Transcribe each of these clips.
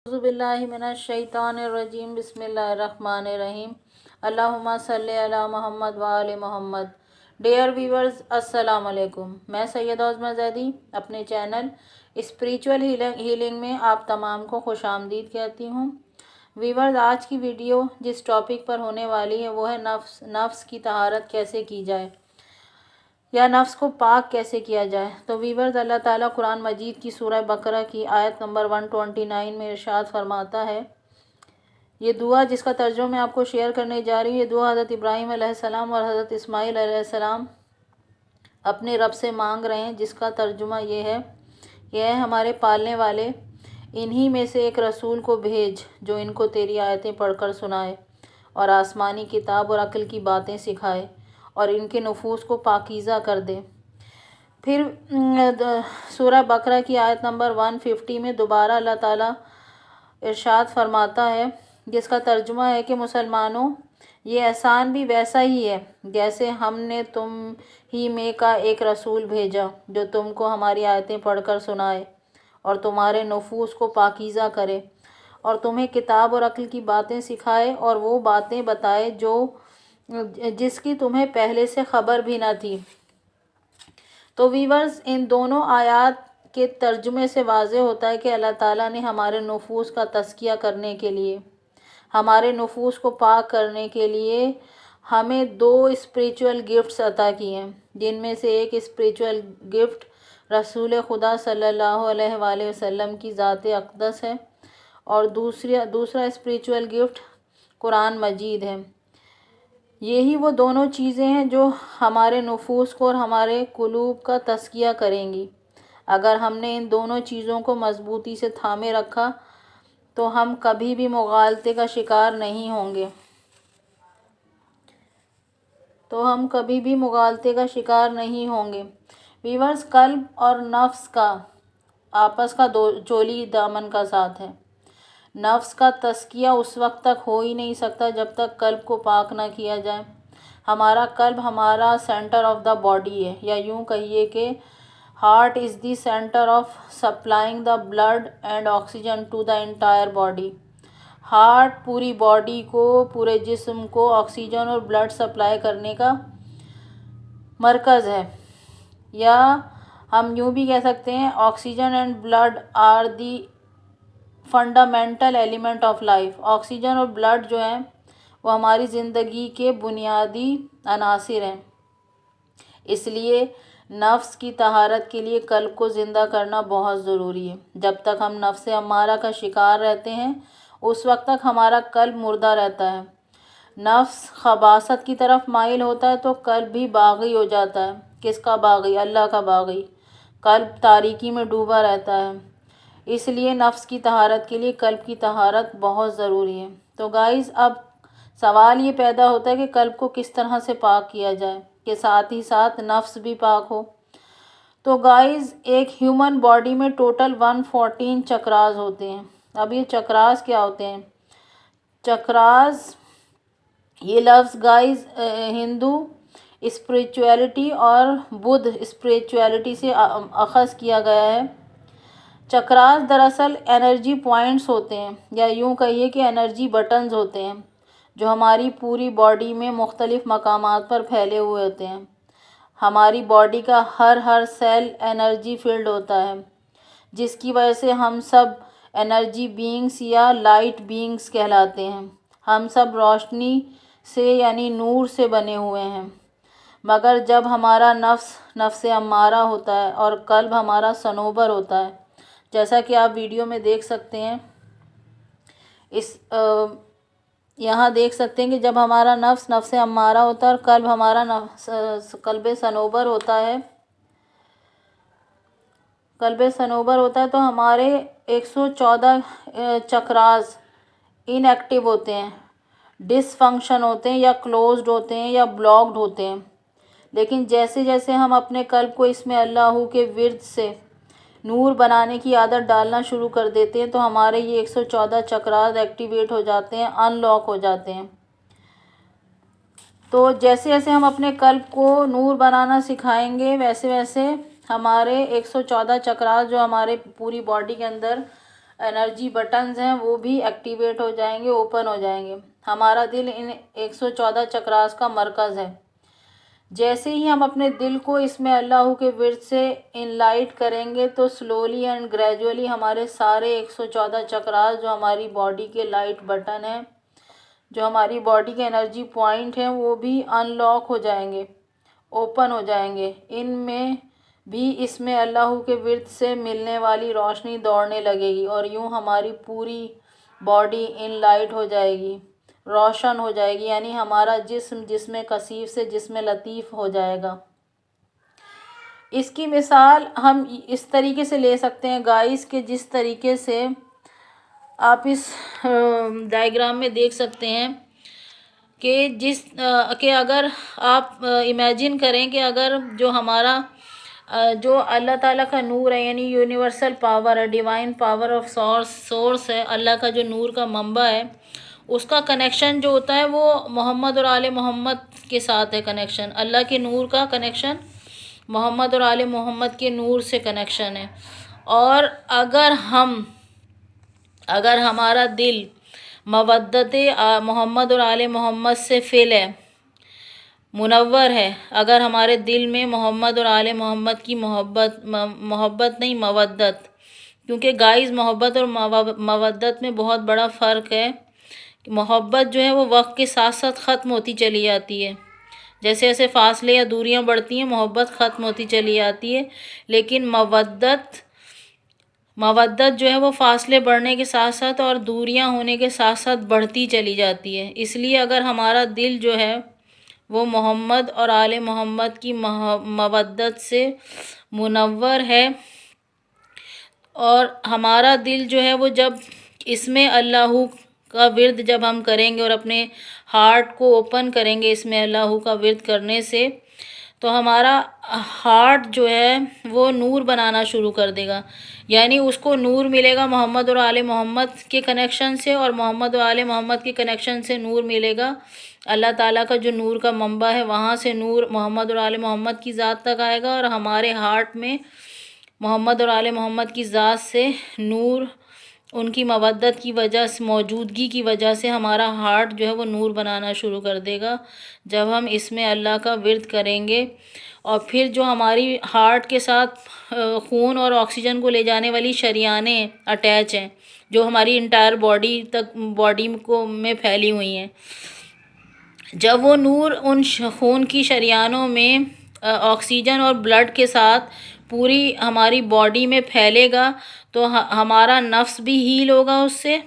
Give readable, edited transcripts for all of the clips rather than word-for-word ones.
أعوذ باللہ من الشیطان الرجیم بسم اللہ الرحمن الرحیم اللہم صلی علی محمد وآل محمد۔ ڈیئر ویورز السلام علیکم، میں سیدہ عظمیٰ زیدی اپنے چینل اسپریچول ہیلنگ میں آپ تمام کو خوش آمدید کہتی ہوں۔ ویورز، آج کی ویڈیو جس ٹاپک پر ہونے والی ہے وہ ہے نفس کی طہارت کیسے کی جائے یا نفس کو پاک کیسے کیا جائے۔ تو ویورز، اللہ تعالیٰ قرآن مجید کی سورہ بقرہ کی آیت نمبر 129 میں ارشاد فرماتا ہے، یہ دعا جس کا ترجمہ میں آپ کو شیئر کرنے جا رہی ہوں، یہ دعا حضرت ابراہیم علیہ السلام اور حضرت اسماعیل علیہ السلام اپنے رب سے مانگ رہے ہیں، جس کا ترجمہ یہ ہے کہ اے ہمارے پالنے والے، انہی میں سے ایک رسول کو بھیج جو ان کو تیری آیتیں پڑھ کر سنائے اور آسمانی کتاب اور عقل کی باتیں سکھائے اور ان کے نفوس کو پاکیزہ کر دے۔ پھر سورہ بقرہ کی آیت نمبر 150 میں دوبارہ اللہ تعالیٰ ارشاد فرماتا ہے، جس کا ترجمہ ہے کہ مسلمانوں، یہ احسان بھی ویسا ہی ہے جیسے ہم نے تم ہی میں کا ایک رسول بھیجا جو تم کو ہماری آیتیں پڑھ کر سنائے اور تمہارے نفوس کو پاکیزہ کرے اور تمہیں کتاب اور عقل کی باتیں سکھائے اور وہ باتیں بتائے جس کی تمہیں پہلے سے خبر بھی نہ تھی۔ تو ویورز، ان دونوں آیات کے ترجمے سے واضح ہوتا ہے کہ اللہ تعالیٰ نے ہمارے نفوس کا تزکیہ کرنے کے لیے، ہمارے نفوس کو پاک کرنے کے لیے ہمیں 2 اسپریچول گفٹس عطا کیے ہیں، جن میں سے ایک اسپریچول گفٹ رسول خدا صلی اللہ علیہ وآلہ وسلم کی ذات اقدس ہے اور دوسرا اسپریچول گفٹ قرآن مجید ہے۔ یہی وہ دونوں چیزیں ہیں جو ہمارے نفوس کو اور ہمارے قلوب کا تزکیہ کریں گی۔ اگر ہم نے ان دونوں چیزوں کو مضبوطی سے تھامے رکھا تو ہم کبھی بھی مغالطے کا شکار نہیں ہوں گے۔ ویورز، قلب اور نفس کا آپس کا چولی دامن کا ساتھ ہے۔ نفس کا تزکیہ اس وقت تک ہو ہی نہیں سکتا جب تک قلب کو پاک نہ کیا جائے۔ ہمارا قلب ہمارا سینٹر آف دا باڈی ہے، یا یوں کہیے کہ heart is the centre of supplying the blood and oxygen to the entire body. Heart پوری باڈی کو، پورے جسم کو آکسیجن اور بلڈ سپلائی کرنے کا مرکز ہے، یا ہم یوں بھی کہہ سکتے ہیں oxygen and blood are the fundamental element of life. Oxygen اور بلڈ جو ہیں وہ ہماری زندگی کے بنیادی عناصر ہیں۔ اس لیے نفس کی طہارت کے لیے قلب کو زندہ کرنا بہت ضروری ہے۔ جب تک ہم نفس امارہ کا شکار رہتے ہیں اس وقت تک ہمارا قلب مردہ رہتا ہے۔ نفس خباثت کی طرف مائل ہوتا ہے تو قلب بھی باغی ہو جاتا ہے۔ کس کا باغی؟ اللہ کا باغی۔ قلب تاریکی میں ڈوبا رہتا ہے۔ اس لیے نفس کی طہارت کے لیے قلب کی طہارت بہت ضروری ہے۔ تو گائز، اب سوال یہ پیدا ہوتا ہے کہ قلب کو کس طرح سے پاک کیا جائے کہ ساتھ ہی ساتھ نفس بھی پاک ہو۔ تو گائز، ایک ہیومن باڈی میں ٹوٹل 114 چکراز ہوتے ہیں۔ اب یہ چکراز کیا ہوتے ہیں؟ چکراز، یہ لفظ گائز ہندو اسپریچویلٹی اور بدھ اسپریچویلٹی سے اخذ کیا گیا ہے۔ چکراز دراصل انرجی پوائنٹس ہوتے ہیں، یا یوں کہیے کہ انرجی بٹنز ہوتے ہیں جو ہماری پوری باڈی میں مختلف مقامات پر پھیلے ہوئے ہوتے ہیں۔ ہماری باڈی کا ہر سیل انرجی فیلڈ ہوتا ہے، جس کی وجہ سے ہم سب انرجی بینگز یا لائٹ بینگز کہلاتے ہیں۔ ہم سب روشنی سے یعنی نور سے بنے ہوئے ہیں، مگر جب ہمارا نفس امارہ ہوتا ہے اور قلب ہمارا صنوبر ہوتا ہے، جیسا کہ آپ ویڈیو میں دیکھ سکتے ہیں، یہاں دیکھ سکتے ہیں کہ جب ہمارا نفس امارہ ہوتا ہے اور قلب ہمارا قلب صنوبر ہوتا ہے تو ہمارے 114 چکراز ان ایکٹیو ہوتے ہیں، ڈس فنکشن ہوتے ہیں، یا کلوزڈ ہوتے ہیں، یا بلاکڈ ہوتے ہیں۔ لیکن جیسے جیسے ہم اپنے قلب کو اس میں اللہ کے ورد سے نور بنانے کی عادت ڈالنا شروع کر دیتے ہیں تو ہمارے یہ 114 چکراز ایکٹیویٹ ہو جاتے ہیں، ان لاک ہو جاتے ہیں۔ تو جیسے جیسے ہم اپنے قلب کو نور بنانا سکھائیں گے ویسے ویسے ہمارے 114 چکراز جو ہمارے پوری باڈی کے اندر انرجی بٹنز ہیں وہ بھی ایکٹیویٹ ہو جائیں گے، اوپن ہو جائیں گے۔ ہمارا دل ان 114 چکراس کا مرکز ہے۔ جیسے ہی ہم اپنے دل کو اس میں اللہ کے ورد سے انلائٹ کریں گے تو سلولی اینڈ گریجولی ہمارے سارے 114 چکراس جو ہماری باڈی کے لائٹ بٹن ہیں، جو ہماری باڈی کے انرجی پوائنٹ ہیں، وہ بھی ان لاک ہو جائیں گے، اوپن ہو جائیں گے۔ ان میں بھی اس میں اللہ کے ورد سے ملنے والی روشنی دوڑنے لگے گی اور یوں ہماری پوری باڈی ان لائٹ ہو جائے گی، روشن ہو جائے گی، یعنی ہمارا جسم کثیف سے جسم لطیف ہو جائے گا۔ اس کی مثال ہم اس طریقے سے لے سکتے ہیں گائز کہ جس طریقے سے آپ اس ڈائیگرام میں دیکھ سکتے ہیں کہ اگر آپ امیجن کریں کہ اگر جو ہمارا جو اللہ تعالیٰ کا نور ہے، یعنی یونیورسل پاور ہے، ڈیوائن پاور آف سورس ہے، اللہ کا جو نور کا منبع ہے، اس کا کنیکشن جو ہوتا ہے وہ محمد اور آل محمد کے ساتھ ہے کنیکشن۔ اللہ کے نور کا کنیکشن محمد اور آل محمد کے نور سے کنیکشن ہے۔ اور اگر ہمارا دل مودت محمد اور آل محمد سے فل ہے، منور ہے، اگر ہمارے دل میں محمد اور آل محمد کی محبت نہیں مودت، کیونکہ گائز محبت اور مودت میں بہت بڑا فرق ہے۔ محبت جو ہے وہ وقت کے ساتھ ساتھ ختم ہوتی چلی جاتی ہے، جیسے جیسے فاصلے یا دوریاں بڑھتی ہیں محبت ختم ہوتی چلی جاتی ہے، لیکن مودت جو ہے وہ فاصلے بڑھنے کے ساتھ ساتھ اور دوریاں ہونے کے ساتھ ساتھ بڑھتی چلی جاتی ہے۔ اس لیے اگر ہمارا دل جو ہے وہ محمد اور آل محمد کی مودت سے منور ہے، اور ہمارا دل جو ہے وہ جب اس میں اللہ کا ورد جب ہم کریں گے اور اپنے ہارٹ کو اوپن کریں گے اس میں اللہ کا ورد کرنے سے، تو ہمارا ہارٹ جو ہے وہ نور بنانا شروع کر دے گا، یعنی اس کو نور ملے گا محمد اور آل محمد کے کنیکشن سے، اور محمد اور آل محمد کے کنیکشن سے نور ملے گا اللہ تعالیٰ کا جو نور کا منبع ہے، وہاں سے نور محمد اور آل محمد کی ذات تک آئے گا، اور ہمارے ہارٹ میں محمد اور آل محمد کی ذات سے نور، ان کی مودت کی وجہ سے، موجودگی کی وجہ سے ہمارا ہارٹ جو ہے وہ نور بنانا شروع کر دے گا جب ہم اس میں اللہ کا ورد کریں گے۔ اور پھر جو ہماری ہارٹ کے ساتھ خون اور آکسیجن کو لے جانے والی شریانیں اٹیچ ہیں، جو ہماری انٹائر باڈی میں پھیلی ہوئی ہیں، جب وہ نور ان خون کی شریانوں میں آکسیجن اور بلڈ کے ساتھ پوری ہماری باڈی میں پھیلے گا تو ہمارا نفس بھی ہیل ہوگا اس سے،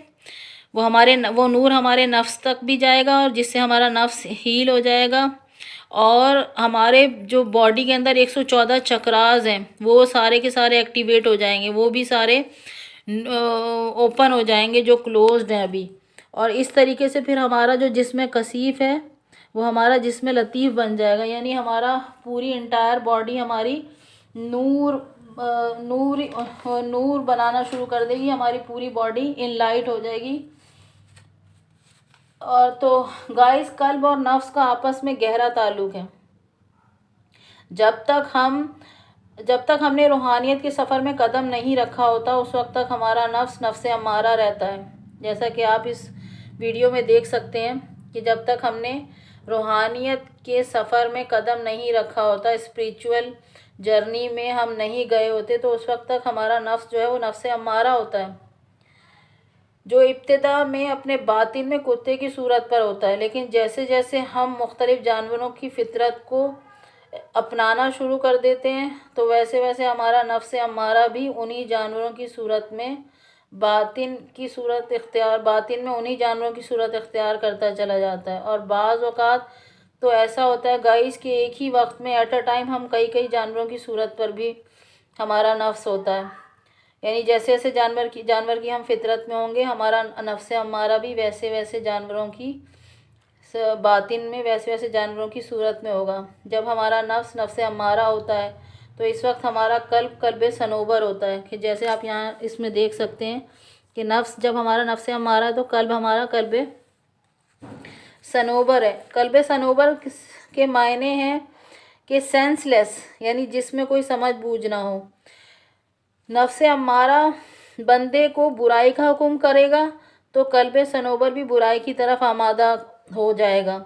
وہ نور ہمارے نفس تک بھی جائے گا، اور جس سے ہمارا نفس ہیل ہو جائے گا، اور ہمارے جو باڈی کے اندر 114 چکراز ہیں وہ سارے کے سارے ایکٹیویٹ ہو جائیں گے، وہ بھی سارے اوپن ہو جائیں گے جو کلوزڈ ہیں ابھی، اور اس طریقے سے پھر ہمارا جو جسم کثیف ہے وہ ہمارا جسم لطیف بن جائے گا، یعنی ہمارا پوری انٹائر باڈی ہماری نور بنانا شروع کر دے گی، ہماری پوری باڈی ان لائٹ ہو جائے گی۔ اور تو گائز قلب اور نفس کا آپس میں گہرا تعلق ہے۔ جب تک ہم نے روحانیت کے سفر میں قدم نہیں رکھا ہوتا اس وقت تک ہمارا نفس امارہ رہتا ہے، جیسا کہ آپ اس ویڈیو میں دیکھ سکتے ہیں کہ جب تک ہم نے روحانیت کے سفر میں قدم نہیں رکھا ہوتا، اسپریچول جرنی میں ہم نہیں گئے ہوتے، تو اس وقت تک ہمارا نفس جو ہے وہ نفس امارہ ہوتا ہے، جو ابتدا میں اپنے باطن میں کتے کی صورت پر ہوتا ہے، لیکن جیسے جیسے ہم مختلف جانوروں کی فطرت کو اپنانا شروع کر دیتے ہیں تو ویسے ویسے ہمارا نفس امارہ بھی انہی جانوروں کی صورت میں باطن میں انہی جانوروں کی صورت اختیار کرتا چلا جاتا ہے۔ اور بعض اوقات تو ایسا ہوتا ہے گائز کہ ایک ہی وقت میں ایٹ اے ٹائم ہم کئی جانوروں کی صورت پر بھی ہمارا نفس ہوتا ہے، یعنی جیسے جیسے جانور کی ہم فطرت میں ہوں گے ہمارا نفس امارہ بھی ویسے ویسے جانوروں کی باطن میں ویسے ویسے جانوروں کی صورت میں ہوگا۔ جب ہمارا نفس امارہ ہوتا ہے تو اس وقت ہمارا قلب صنوبر ہوتا ہے، کہ جیسے آپ یہاں اس میں دیکھ سکتے ہیں کہ جب ہمارا نفس امارہ ہے تو ہمارا قلب صنوبر ہے۔ قلب صنوبر کے معنی ہیں کہ سینس لیس، یعنی جس میں کوئی سمجھ بوجھ نہ ہو۔ نفس امارہ بندے کو برائی کا حکم کرے گا تو قلب صنوبر بھی برائی کی طرف آمادہ ہو جائے گا،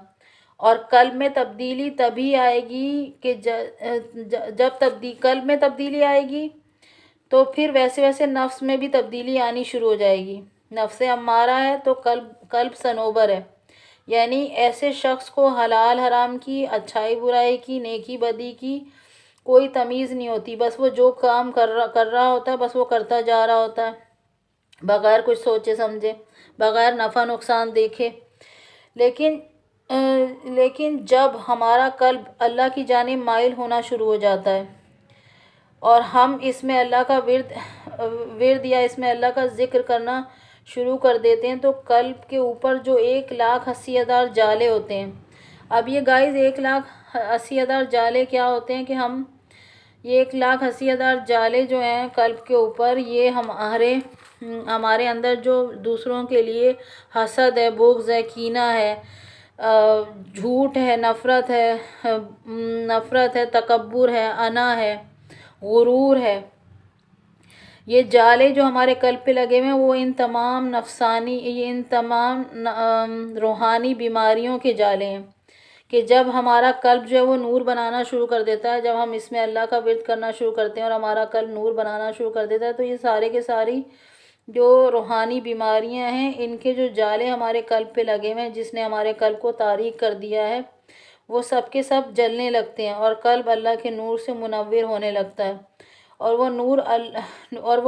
اور قلب میں تبدیلی تبھی آئے گی کہ جب قلب میں تبدیلی آئے گی تو پھر ویسے ویسے نفس میں بھی تبدیلی آنی شروع ہو جائے گی۔ نفس امارہ ہے تو قلب صنوبر ہے، یعنی ایسے شخص کو حلال حرام کی، اچھائی برائی کی، نیکی بدی کی کوئی تمیز نہیں ہوتی، بس وہ جو کام کر رہا ہوتا ہے بس وہ کرتا جا رہا ہوتا ہے بغیر کچھ سوچے سمجھے، بغیر نفع نقصان دیکھے۔ لیکن جب ہمارا قلب اللہ کی جانب مائل ہونا شروع ہو جاتا ہے اور ہم اس میں اللہ کا ورد یا اس میں اللہ کا ذکر کرنا شروع کر دیتے ہیں تو قلب کے اوپر جو 1,80,000 جالے ہوتے ہیں، اب یہ گائز 1,80,000 جالے کیا ہوتے ہیں کہ یہ 1,80,000 جالے جو ہیں قلب کے اوپر، یہ ہمارے اندر جو دوسروں کے لیے حسد ہے، بغض ہے، کینہ ہے، جھوٹ ہے، نفرت ہے، تکبر ہے، انا ہے، غرور ہے، یہ جالے جو ہمارے قلب پہ لگے ہوئے ہیں وہ ان تمام روحانی بیماریوں کے جالے ہیں کہ جب ہمارا قلب جو ہے وہ نور بنانا شروع کر دیتا ہے، جب ہم اس میں اللہ کا ورد کرنا شروع کرتے ہیں اور ہمارا قلب نور بنانا شروع کر دیتا ہے تو یہ سارے کے ساری جو روحانی بیماریاں ہیں ان کے جو جالے ہمارے قلب پہ لگے ہوئے ہیں، جس نے ہمارے قلب کو تاریک کر دیا ہے، وہ سب کے سب جلنے لگتے ہیں اور قلب اللہ کے نور سے منور ہونے لگتا ہے، اور وہ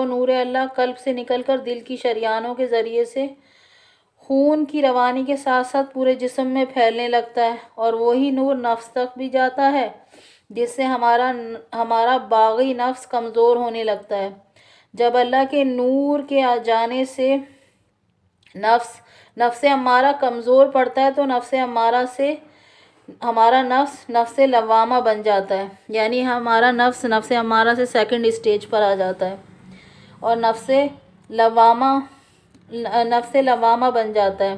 نور اللہ قلب سے نکل کر دل کی شریانوں کے ذریعے سے خون کی روانی کے ساتھ ساتھ پورے جسم میں پھیلنے لگتا ہے، اور وہی نور نفس تک بھی جاتا ہے جس سے ہمارا باغی نفس کمزور ہونے لگتا ہے۔ جب اللہ کے نور کے آ جانے سے نفس امارہ کمزور پڑتا ہے تو ہمارا نفس لوامہ بن جاتا ہے، یعنی ہمارا نفس امارہ سے سیکنڈ اسٹیج پر آ جاتا ہے اور نفس لوامہ بن جاتا ہے،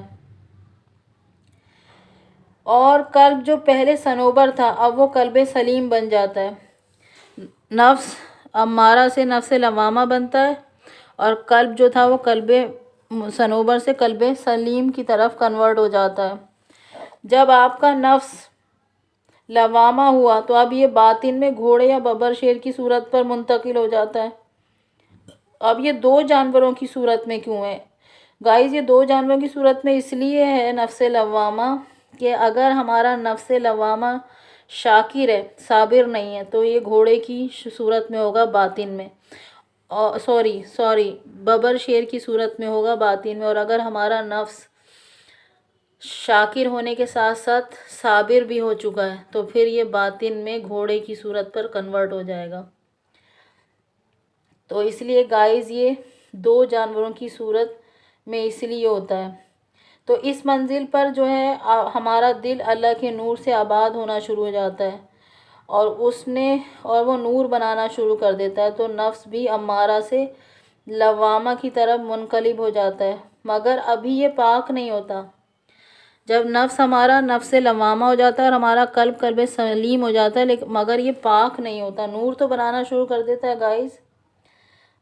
اور قلب جو پہلے صنوبر تھا اب وہ قلب سلیم بن جاتا ہے۔ نفس امارہ سے نفس لوامہ بنتا ہے اور قلب جو تھا وہ قلب صنوبر سے قلب سلیم کی طرف کنورٹ ہو جاتا ہے۔ جب آپ کا نفس لوامہ ہوا تو اب یہ باطن میں گھوڑے یا ببر شیر کی صورت پر منتقل ہو جاتا ہے۔ اب یہ 2 جانوروں کی صورت میں کیوں ہے گائز؟ یہ 2 جانوروں کی صورت میں اس لیے ہے نفس لوامہ کہ اگر ہمارا نفس لوامہ شاکر ہے، صابر نہیں ہے، تو یہ گھوڑے کی صورت میں ہوگا باطن میں، ببر شیر کی صورت میں ہوگا باطن میں، اور اگر ہمارا نفس شاکر ہونے کے ساتھ ساتھ صابر بھی ہو چکا ہے تو پھر یہ باطن میں گھوڑے کی صورت پر کنورٹ ہو جائے گا۔ تو اس لیے گائز یہ 2 جانوروں کی صورت میں اس لیے ہوتا ہے۔ تو اس منزل پر جو ہے ہمارا دل اللہ کے نور سے آباد ہونا شروع ہو جاتا ہے اور وہ نور بنانا شروع کر دیتا ہے، تو نفس بھی امارہ سے لوامہ کی طرف منقلب ہو جاتا ہے، مگر ابھی یہ پاک نہیں ہوتا۔ جب ہمارا نفس لوامہ ہو جاتا ہے اور ہمارا قلب سلیم ہو جاتا ہے مگر یہ پاک نہیں ہوتا، نور تو بنانا شروع کر دیتا ہے گائز،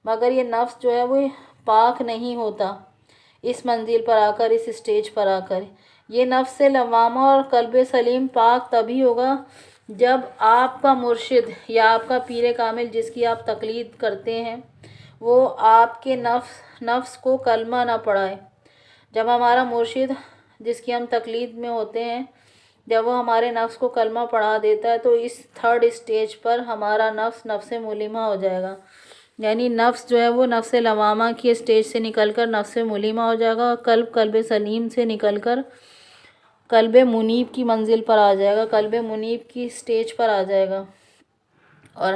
مگر یہ نفس جو ہے وہ پاک نہیں ہوتا۔ اس منزل پر آ کر، اس اسٹیج پر آ کر یہ نفس لوامہ اور قلب سلیم پاک تبھی ہوگا جب آپ کا مرشد یا آپ کا پیر کامل جس کی آپ تقلید کرتے ہیں وہ آپ کے نفس کو کلمہ نہ پڑھائے۔ جب ہمارا مرشد جس کی ہم تقلید میں ہوتے ہیں جب وہ ہمارے نفس کو کلمہ پڑھا دیتا ہے تو اس 3rd اسٹیج پر ہمارا نفس ملمہ ہو جائے گا، یعنی نفس جو ہے وہ نفس لوامہ کی اسٹیج سے نکل کر نفس ملمہ ہو جائے گا، اور قلب سلیم سے نکل کر قلب منیب کی منزل پر آ جائے گا، قلب منیب کی اسٹیج پر آ جائے گا۔ اور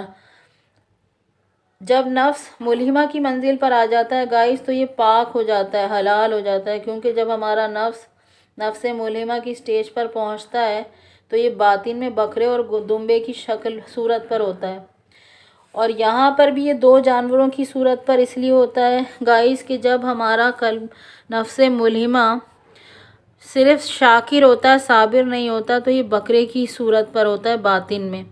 جب نفس ملہمہ کی منزل پر آ جاتا ہے گائز تو یہ پاک ہو جاتا ہے، حلال ہو جاتا ہے، کیونکہ جب ہمارا نفس ملہمہ کی اسٹیج پر پہنچتا ہے تو یہ باطن میں بکرے اور دمبے کی صورت پر ہوتا ہے، اور یہاں پر بھی یہ 2 جانوروں کی صورت پر اس لیے ہوتا ہے گائز کہ جب ہمارا قلب نفس ملہمہ صرف شاکر ہوتا ہے، صابر نہیں ہوتا، تو یہ بکرے کی صورت پر ہوتا ہے باطن میں،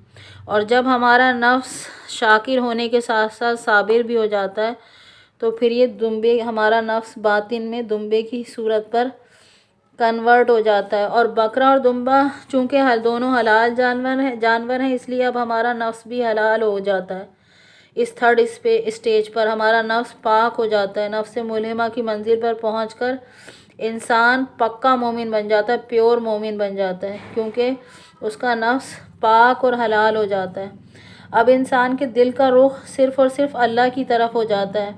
اور جب ہمارا نفس شاکر ہونے کے ساتھ ساتھ صابر بھی ہو جاتا ہے تو پھر یہ دمبے ہمارا نفس باطن میں دمبے کی صورت پر کنورٹ ہو جاتا ہے. اور بکرا اور دمبا چونکہ دونوں حلال جانور ہیں اس لیے اب ہمارا نفس بھی حلال ہو جاتا ہے. اس تھرڈ اسٹیج پر ہمارا نفس پاک ہو جاتا ہے. نفس ملہمہ کی منزل پر پہنچ کر انسان پکا مومن بن جاتا ہے، پیور مومن بن جاتا ہے، کیونکہ اس کا نفس پاک اور حلال ہو جاتا ہے. اب انسان کے دل کا رخ صرف اور صرف اللہ کی طرف ہو جاتا ہے.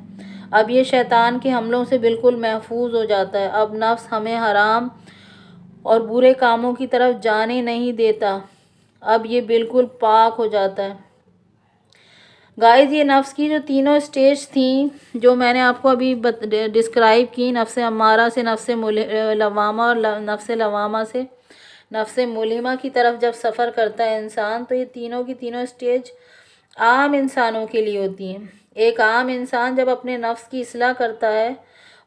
اب یہ شیطان کے حملوں سے بالکل محفوظ ہو جاتا ہے. اب نفس ہمیں حرام اور برے کاموں کی طرف جانے نہیں دیتا. اب یہ بالکل پاک ہو جاتا ہے. گائز یہ نفس کی جو تینوں سٹیج تھیں جو میں نے آپ کو ابھی ڈسکرائب کی، نفس امارہ سے نفس لوامہ اور نفس لوامہ سے نفس ملہمہ کی طرف جب سفر کرتا ہے انسان، تو یہ تینوں کی تینوں سٹیج عام انسانوں کے لیے ہوتی ہیں. ایک عام انسان جب اپنے نفس کی اصلاح کرتا ہے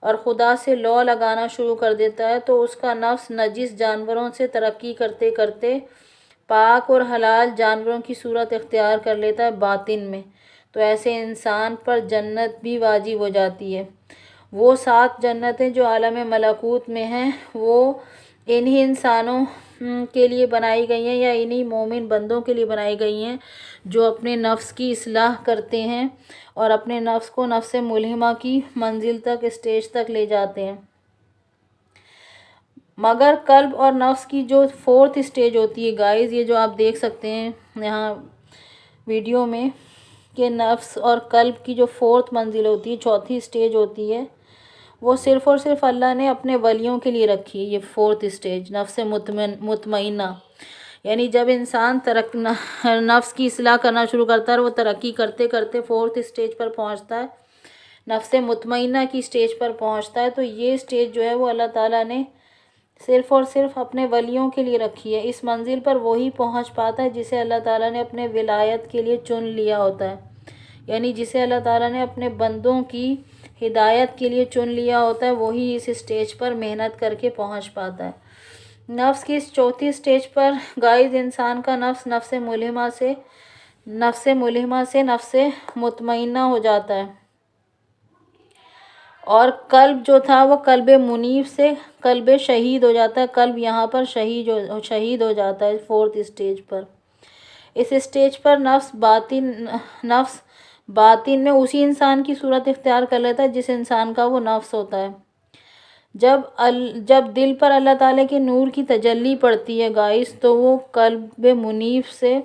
اور خدا سے لو لگانا شروع کر دیتا ہے تو اس کا نفس نجس جانوروں سے ترقی کرتے کرتے پاک اور حلال جانوروں کی صورت اختیار کر لیتا ہے باطن میں. تو ایسے انسان پر جنت بھی واجب ہو جاتی ہے. وہ 7 جنتیں جو عالم ملکوت میں ہیں وہ انہی انسانوں کے لیے بنائی گئی ہیں یا انہی مومن بندوں کے لیے بنائی گئی ہیں جو اپنے نفس کی اصلاح کرتے ہیں اور اپنے نفس کو نفس ملہمہ کی منزل تک اسٹیج تک لے جاتے ہیں. مگر قلب اور نفس کی جو 4تھ اسٹیج ہوتی ہے گائز، یہ جو آپ دیکھ سکتے ہیں یہاں ویڈیو میں کہ نفس اور قلب کی جو 4تھ منزل ہوتی ہے، 4تھی اسٹیج ہوتی ہے، وہ صرف اور صرف اللہ نے اپنے ولیوں کے لیے رکھی ہے. یہ 4تھ اسٹیج نفس مطمئنہ، یعنی جب انسان نفس کی اصلاح کرنا شروع کرتا ہے اور وہ ترقی کرتے کرتے 4تھ اسٹیج پر پہنچتا ہے، نفس مطمئنہ کی اسٹیج پر پہنچتا ہے، تو یہ اسٹیج جو ہے وہ اللہ تعالیٰ نے صرف اور صرف اپنے ولیوں کے لیے رکھی ہے. اس منزل پر وہی پہنچ پاتا ہے جسے اللہ تعالیٰ نے اپنے ولایت کے لیے چن لیا ہوتا ہے، یعنی جسے اللہ تعالیٰ نے اپنے بندوں کی ہدایت کے لیے چن لیا ہوتا ہے وہی اس اسٹیج پر محنت کر کے پہنچ پاتا ہے. نفس کی اس 4تھی اسٹیج پر گائز انسان کا نفس نفس ملہمہ سے نفس مطمئنہ ہو جاتا ہے، اور قلب جو تھا وہ قلب منیب سے قلب شہید ہو جاتا ہے. قلب یہاں پر شہید ہو جاتا ہے 4تھ اسٹیج پر. اس اسٹیج پر نفس باطن میں اسی انسان کی صورت اختیار کر لیتا ہے جس انسان کا وہ نفس ہوتا ہے. جب دل پر اللہ تعالیٰ کے نور کی تجلی پڑتی ہے گائز، تو وہ قلب منیب سے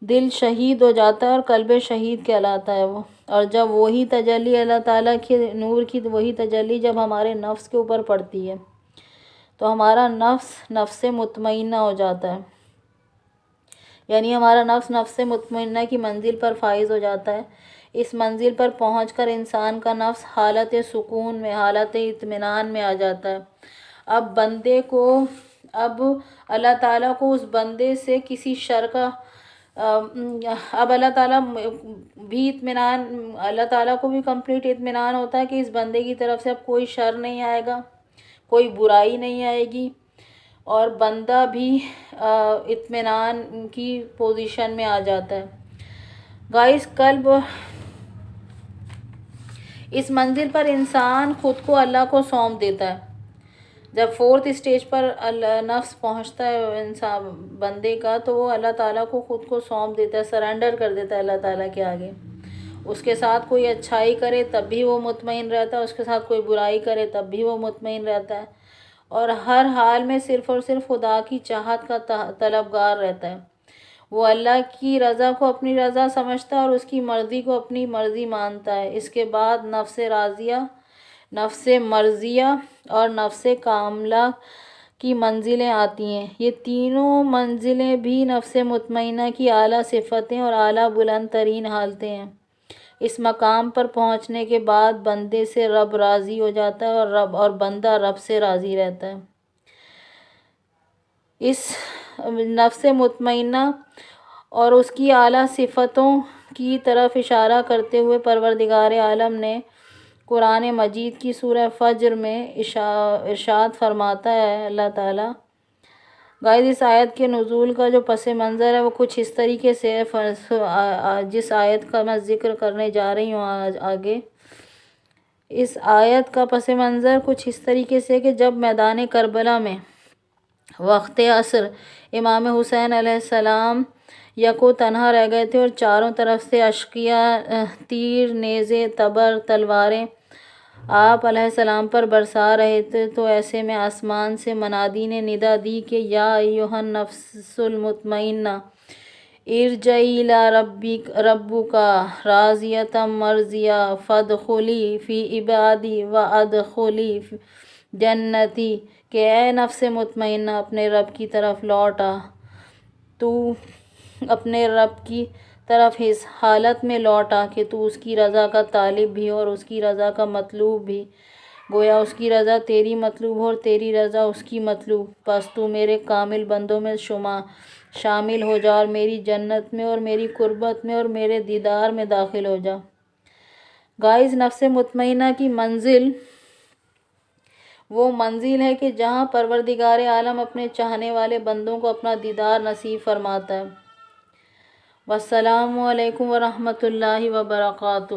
دل شہید ہو جاتا ہے اور قلب شہید کہلاتا ہے وہ. اور جب وہی تجلی اللہ تعالیٰ کے نور کی وہی تجلی جب ہمارے نفس کے اوپر پڑتی ہے تو ہمارا نفس مطمئنہ ہو جاتا ہے، یعنی ہمارا نفس مطمئنہ کی منزل پر فائز ہو جاتا ہے. اس منزل پر پہنچ کر انسان کا نفس حالت سکون میں، حالت اطمینان میں آ جاتا ہے. اب اللہ تعالیٰ کو اس بندے سے کسی شر کا اب اللہ تعالیٰ کو بھی کمپلیٹ اطمینان ہوتا ہے کہ اس بندے کی طرف سے اب کوئی شر نہیں آئے گا، کوئی برائی نہیں آئے گی، اور بندہ بھی اطمینان کی پوزیشن میں آ جاتا ہے. گائز قلب اس منزل پر انسان خود کو اللہ کو سونپ دیتا ہے. جب 4تھ اسٹیج پر نفس پہنچتا ہے انسان بندے کا تو وہ اللہ تعالیٰ کو خود کو سونپ دیتا ہے، سرنڈر کر دیتا ہے اللہ تعالیٰ کے آگے. اس کے ساتھ کوئی اچھائی کرے تب بھی وہ مطمئن رہتا ہے، اس کے ساتھ کوئی برائی کرے تب بھی وہ مطمئن رہتا ہے، اور ہر حال میں صرف اور صرف خدا کی چاہت کا طلبگار رہتا ہے. وہ اللہ کی رضا کو اپنی رضا سمجھتا ہے اور اس کی مرضی کو اپنی مرضی مانتا ہے. اس کے بعد نفس راضیہ، نفس مرضیہ اور نفس کاملہ کی منزلیں آتی ہیں. یہ تینوں منزلیں بھی نفس مطمئنہ کی اعلیٰ صفتیں اور اعلیٰ بلند ترین حالتیں ہیں. اس مقام پر پہنچنے کے بعد بندے سے رب راضی ہو جاتا ہے اور بندہ رب سے راضی رہتا ہے. اس نفس مطمئنہ اور اس کی اعلیٰ صفتوں کی طرف اشارہ کرتے ہوئے پروردگار عالم نے قرآن مجید کی سورہ فجر میں ارشاد فرماتا ہے اللہ تعالیٰ. گائز اس آیت کے نزول کا جو پس منظر ہے وہ کچھ اس طریقے سے جس آیت کا میں ذکر کرنے جا رہی ہوں آگے اس آیت کا پس منظر کچھ اس طریقے سے کہ جب میدان کربلا میں وقت عصر امام حسین علیہ السلام یکو تنہا رہ گئے تھے اور چاروں طرف سے اشقیاء تیر، نیزے، تبر، تلواریں آپ علیہ السلام پر برسا رہے تھے، تو ایسے میں آسمان سے منادی نے ندا دی کہ یا ایھا النفس المطمئنہ ارجعی الی ربک راضیۃ مرضیہ فادخلی فی عبادی وادخلی جنتی، کہ اے نفس مطمئنہ اپنے رب کی طرف لوٹ آ، تو اپنے رب کی طرف اس حالت میں لوٹ آ کہ تو اس کی رضا کا طالب بھی اور اس کی رضا کا مطلوب بھی، گویا اس کی رضا تیری مطلوب ہو اور تیری رضا اس کی مطلوب، بس تو میرے کامل بندوں میں شامل ہو جا اور میری جنت میں اور میری قربت میں اور میرے دیدار میں داخل ہو جا۔ گائز، نفس مطمئنہ کی منزل وہ منزل ہے کہ جہاں پروردگار عالم اپنے چاہنے والے بندوں کو اپنا دیدار نصیب فرماتا ہے۔ والسلام علیکم ورحمۃ اللہ وبرکاتہ۔